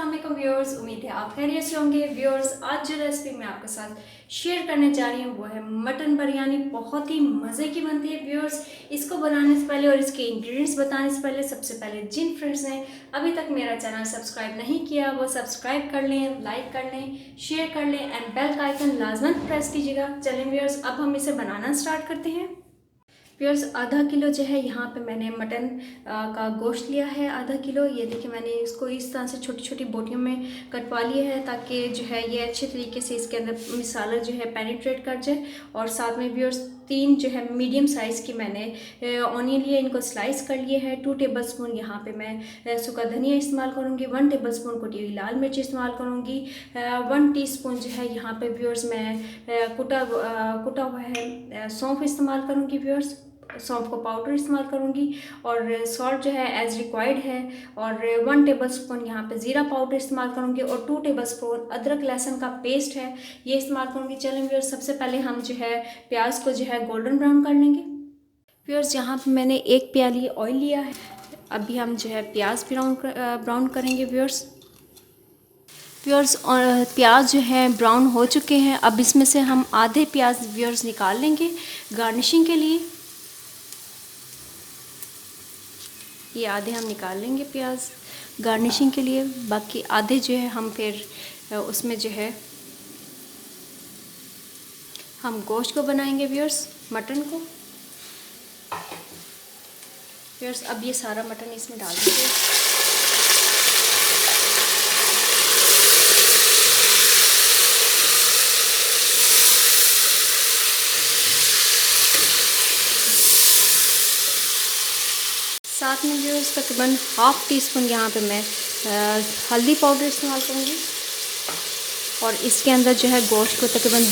अस्सलाम वालेकुम व्यूअर्स, उम्मीद है आप खैरियत से होंगे। व्यूअर्स, आज जो रेसिपी मैं आपके साथ शेयर करने जा रही हूँ वो है मटन बिरयानी। बहुत ही मज़े की बनती है व्यूअर्स। इसको बनाने से पहले और इसके इंग्रेडिएंट्स बताने से पहले सबसे पहले जिन फ्रेंड्स ने अभी तक मेरा चैनल सब्सक्राइब नहीं किया वो सब्सक्राइब कर लें, लाइक कर लें, शेयर कर लें एंड बेल का आइकन लाजमन प्रेस कीजिएगा। चलें व्यूअर्स, अब हम इसे बनाना स्टार्ट करते हैं। व्यूअर्स, आधा किलो जो है यहाँ पे मैंने मटन का गोश्त लिया है। आधा किलो, ये देखिए मैंने इसको इस तरह से छोटी छोटी बोटियों में कटवा लिया है ताकि जो है ये अच्छे तरीके से इसके अंदर मसाला जो है पेनिट्रेट कर जाए। और साथ में व्यूअर्स 3 जो है मीडियम साइज़ की मैंने ऑनियन लिए, इनको स्लाइस कर लिए हैं। 2 टेबल स्पून यहाँ पर मैं सूखा धनिया इस्तेमाल करूँगी। 1 टेबल स्पून कुटी हुई लाल मिर्च इस्तेमाल करूँगी। 1 टीस्पून जो है यहाँ पे व्यूअर्स मैं कुटा हुआ है सौंफ इस्तेमाल करूँगी। व्यूअर्स, सौंफ को पाउडर इस्तेमाल करूँगी। और सॉल्ट जो है एज रिक्वायर्ड है। और 1 टेबल स्पून यहाँ पे ज़ीरा पाउडर इस्तेमाल करूँगी। और 2 टेबल स्पून अदरक लहसुन का पेस्ट है ये इस्तेमाल करूँगी। चलें व्यूअर्स, सबसे पहले हम जो है प्याज को जो है गोल्डन ब्राउन कर लेंगे। व्यूअर्स, यहाँ पे मैंने 1 प्याली ऑयल लिया है। अभी हम जो है प्याज ब्राउन करेंगे। व्यूअर्स, प्याज जो है ब्राउन हो चुके हैं। अब इसमें से हम आधे प्याज व्यूअर्स निकाल लेंगे गार्निशिंग के लिए। ये आधे हम निकाल लेंगे प्याज गार्निशिंग के लिए। बाकी आधे जो है हम फिर उसमें जो है हम गोश्त को बनाएंगे व्यूअर्स, मटन को। व्यूअर्स, अब ये सारा मटन इसमें डाल देंगे। साथ में व्यूअर्स तकरीबन ½ टीस्पून यहाँ पे मैं हल्दी पाउडर इस्तेमाल करूँगी। और इसके अंदर जो है गोश्त को तकरीबन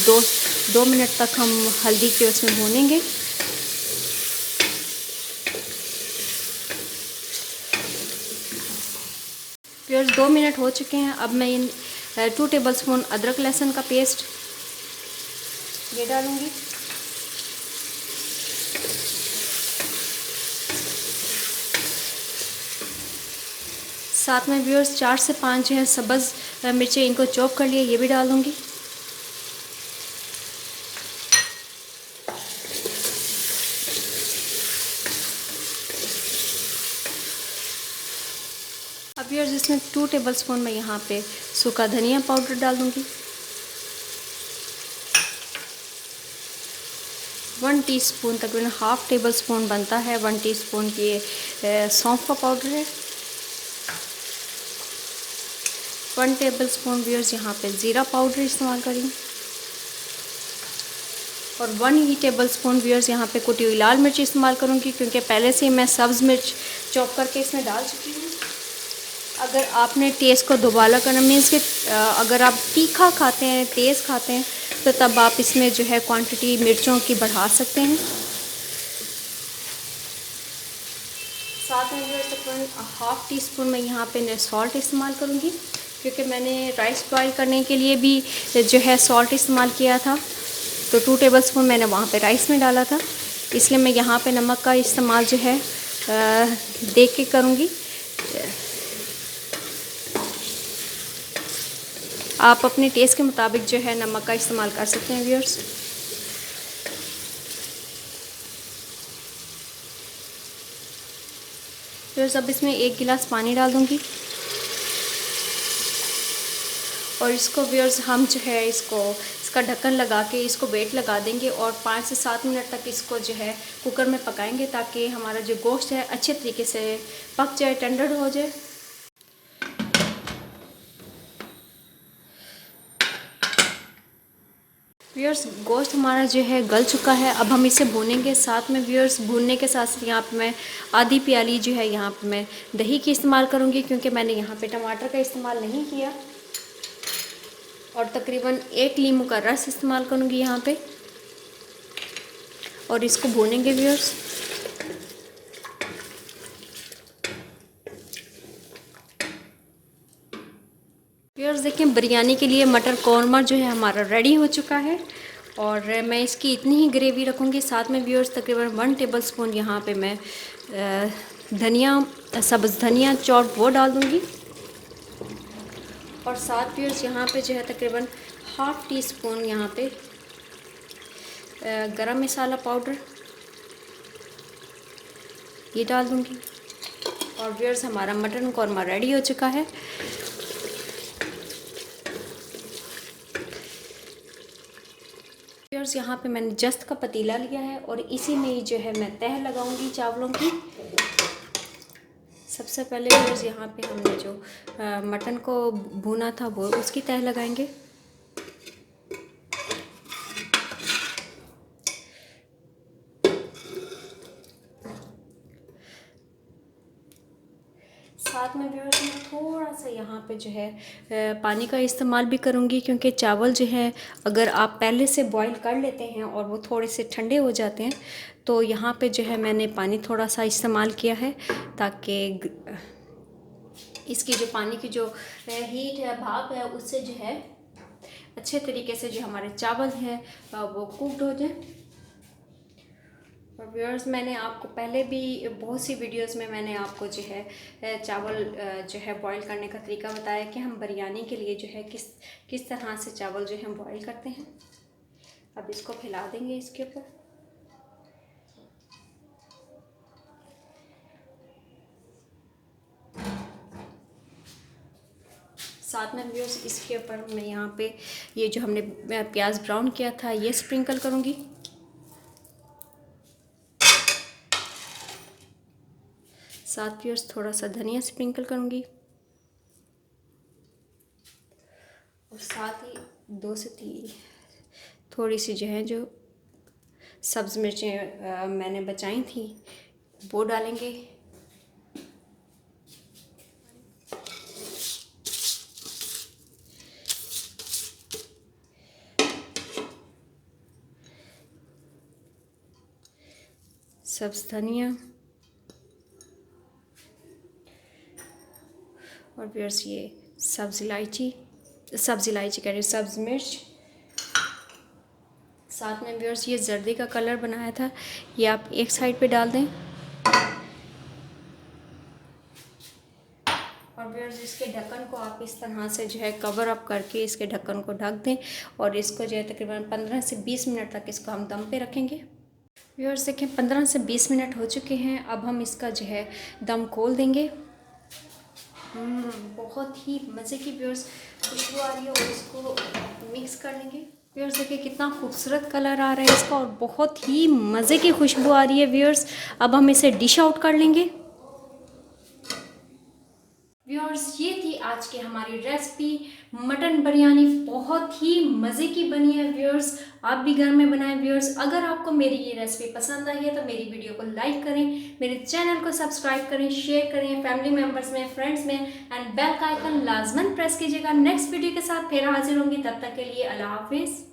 2 मिनट तक हम हल्दी के उसमें भूनेंगे। व्यूअर्स, 2 मिनट हो चुके हैं। अब मैं इन 2 टेबल स्पून अदरक लहसुन का पेस्ट ये डालूँगी। साथ में व्यूअर्स 4 से 5 जो है सब्ज़ मिर्चें, इनको चॉप कर लिए, ये भी डाल दूँगी। अब व्यूअर्स इसमें 2 टेबल स्पून मैं यहाँ पे सूखा धनिया पाउडर डाल दूँगी। 1 टीस्पून तकरीबन ½ टेबल स्पून बनता है। 1 टीस्पून की सौंफ का पाउडर है। 1 टेबल स्पून व्यूअर्स यहाँ पे ज़ीरा पाउडर इस्तेमाल करेंगे। और 1 ही टेबल स्पून व्यूअर्स यहाँ पे कुटी हुई लाल मिर्च इस्तेमाल करूँगी, क्योंकि पहले से मैं सब्ज़ मिर्च चॉप करके इसमें डाल चुकी हूँ। अगर आपने टेस्ट को दोबारा करना मीन्स कि अगर आप तीखा खाते हैं, तेज़ खाते हैं, तो तब आप इसमें जो है क्वांटिटी मिर्चों की बढ़ा सकते हैं। साथ में तकरीबन ½ टीस्पून मैं यहाँ पे सॉल्ट इस्तेमाल करूँगी, क्योंकि मैंने राइस बॉईल करने के लिए भी जो है सॉल्ट इस्तेमाल किया था। तो 2 टेबल स्पून मैंने वहाँ पे राइस में डाला था, इसलिए मैं यहाँ पे नमक का इस्तेमाल जो है देख के करूँगी। आप अपने टेस्ट के मुताबिक जो है नमक का इस्तेमाल कर सकते हैं व्यूअर्स। अब इसमें 1 गिलास पानी डाल दूँगी। और इसको व्यूअर्स हम जो है इसका ढक्कन लगा के इसको वेट लगा देंगे और 5 से 7 मिनट तक इसको जो है कुकर में पकाएंगे, ताकि हमारा जो गोश्त है अच्छे तरीके से पक जाए, टेंडर हो जाए। व्यूअर्स, गोश्त हमारा जो है गल चुका है। अब हम इसे भूनेंगे। साथ में व्यूअर्स भूनने के साथ साथ यहाँ पे मैं आधी प्याली जो है यहाँ पे मैं दही की इस्तेमाल करूँगी, क्योंकि मैंने यहाँ पे टमाटर का इस्तेमाल नहीं किया। और तकरीबन 1 लीमू का रस इस्तेमाल करूँगी यहाँ पे। और इसको भूनेंगे व्यूअर्स। व्यूअर्स देखें, बिरयानी के लिए मटर कौरमा जो है हमारा रेडी हो चुका है। और मैं इसकी इतनी ही ग्रेवी रखूँगी। साथ में व्यूअर्स तकरीबन 1 टेबल स्पून यहाँ पे मैं धनिया, सब्ज़ धनिया चॉप वो डाल दूँगी। और साथ व्यूअर्स यहाँ पे जो है तकरीबन हाफ़ टी स्पून यहाँ पे गरम मसाला पाउडर ये डाल दूँगी। और व्यूअर्स हमारा मटन कौरमा रेडी हो चुका है। व्यूअर्स यहाँ पे मैंने जस्त का पतीला लिया है और इसी में ही जो है मैं तह लगाऊंगी चावलों की। सबसे पहले व्यूअर्स यहाँ पे हमने जो मटन को भुना था वो उसकी तह लगाएंगे। साथ में व्यूअर्स मैं थोड़ा सा यहाँ पे जो है पानी का इस्तेमाल भी करूँगी, क्योंकि चावल जो है अगर आप पहले से बॉईल कर लेते हैं और वो थोड़े से ठंडे हो जाते हैं तो यहाँ पे जो है मैंने पानी थोड़ा सा इस्तेमाल किया है ताकि इसकी जो पानी की जो हीट है, भाप है, उससे जो है अच्छे तरीके से जो हमारे चावल हैं वो कुक्ड हो जाए। और व्यूअर्स मैंने आपको पहले भी बहुत सी वीडियोस में मैंने आपको जो है चावल जो है बॉईल करने का तरीका बताया कि हम बिरयानी के लिए जो है किस तरह से चावल जो है बॉईल करते हैं। अब इसको फैला देंगे इसके ऊपर। साथ में व्यूअर्स इसके ऊपर मैं यहाँ पे ये जो हमने प्याज ब्राउन किया था ये स्प्रिंकल करूँगी। साथ व्यूअर्स थोड़ा सा धनिया स्प्रिंकल करूँगी और साथ ही 2 से 3 थोड़ी सी जो है जो सब्ज़ मिर्चें मैंने बचाई थी वो डालेंगे। सब्ज़ धनिया और व्यूअर्स ये सब्ज़ इलायची कह रही हूँ, सब्ज़ मिर्च। साथ में व्यूअर्स ये जर्दी का कलर बनाया था ये आप एक साइड पे डाल दें। और व्यूअर्स इसके ढक्कन को आप इस तरह से जो है कवर अप करके इसके ढक्कन को ढक दें और इसको जो है तकरीबन 15 से 20 मिनट तक इसको हम दम पे रखेंगे। व्यूअर्स देखें 15 से 20 मिनट हो चुके हैं। अब हम इसका जो है दम खोल देंगे। बहुत ही मज़े की व्यूअर्स खुशबू आ रही है और इसको मिक्स कर लेंगे। व्यूअर्स देखिए कितना खूबसूरत कलर आ रहा है इसका और बहुत ही मज़े की खुशबू आ रही है व्यूअर्स। अब हम इसे डिश आउट कर लेंगे। व्यूअर्स ये थी आज की हमारी रेसिपी मटन बिरयानी, बहुत ही मज़े की बनी है व्यूअर्स। आप भी घर में बनाएं व्यूअर्स। अगर आपको मेरी ये रेसिपी पसंद आई है तो मेरी वीडियो को लाइक करें, मेरे चैनल को सब्सक्राइब करें, शेयर करें फैमिली मेम्बर्स में, फ्रेंड्स में एंड बेल का आइकन लाजमन प्रेस कीजिएगा। नेक्स्ट वीडियो के साथ फिर हाजिर होंगी, तब तक के लिए अल्लाह हाफिज़।